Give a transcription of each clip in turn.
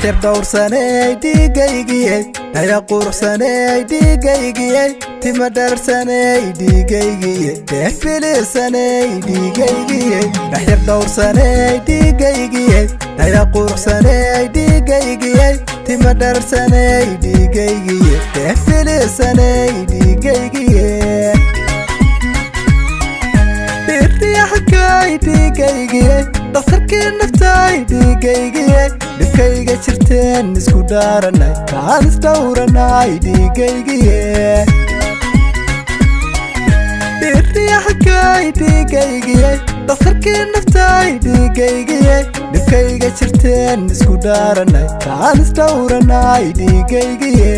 dhexyar dhowrsanay dhiigaygiye dhaya quruxsanay dhiigaygiye tima dharsanay dhiigaygiye dhex bilisanay dhiigaygiye dhexyar dhowrsanay dhiigaygiye dhaya quruxsanay dhiigaygiye tima dharsanay dhiigaygiye dhex bilisanay dhiigaygiye dhirriyaxkay dhiigaygiye dhakhtarkii naftay dhiigaygiye dhibkayga jirteen isku dhaaranay kaan isdhowranay dhiigaygiye dhirriyaxkay dhiigaygiye dhakhtarkii naftay dhiigaygiye dhibkayga jirteen isku dhaaranay kaan isdhowranay dhiigaygiye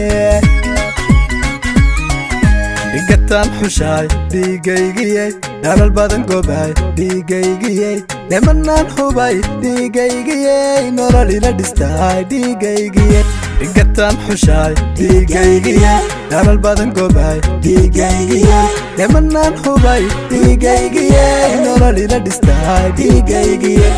dhigatan xushaay dhiigaygiye dhalal badan gobaay dhiigaygiye dhemanaan hubay dhiigaygiye nolol ila dhistaay dhiigaygiye dhigatan xushaay dhiigaygiye dhalal badan gobaay dhiigaygiye dhemanaan hubay dhiigaygiye nolol ila dhistaay dhiigaygiye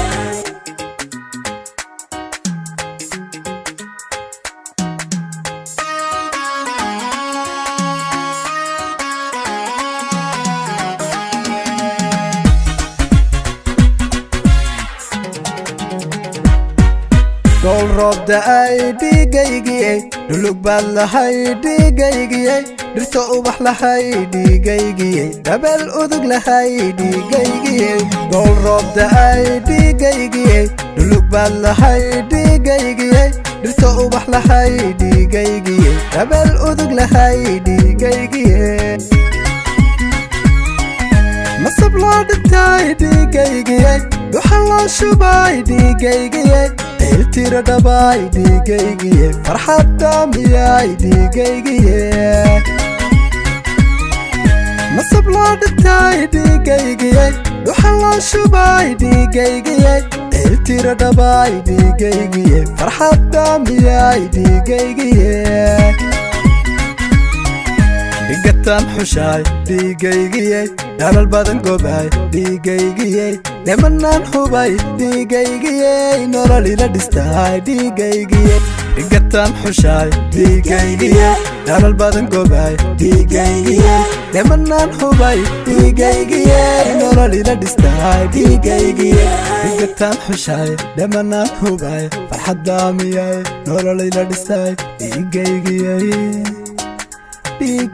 Gool roob da'ay dhiigaygiye dhulug baad lahay dhiigaygiye dhirta ubax lahay dhiigaygiye dabal udug lahay dhiigaygiye gool roob da'ay dhiigaygiye dhulug baad lahay dhiigaygiye dhirta ubax lahay dhiigaygiye dabal udug lahay dhiigaygiye masab loo dhintay dhiigaygiye duxa loo shubay dhiigaygiye tira dhabay dhiigaygiye farxad daamiyay dhiigaygiye masab loo dhintay dhiigaygiye duxa loo shubay dhiigaygiye tira dhabay dhiigaygiye farxad daamiyay dhiigaygiye dhigatan xushaay dhiigaygiye dhalal badan gobaay dhiigaygiye dhemanaan hubay dhiigaygiye nolol ila dhistaay dhiigaygiye dhigatan xushaay dhiigaygiye dhalal badan gobaay dhiigaygiye dhemanaan hubay dhiigaygiye nolol ila dhistaay dhiigaygiye dhigatan xushaay dhemanaan hubay farxad daamiyay nolol ila dhistaay dhiigaygiye. Big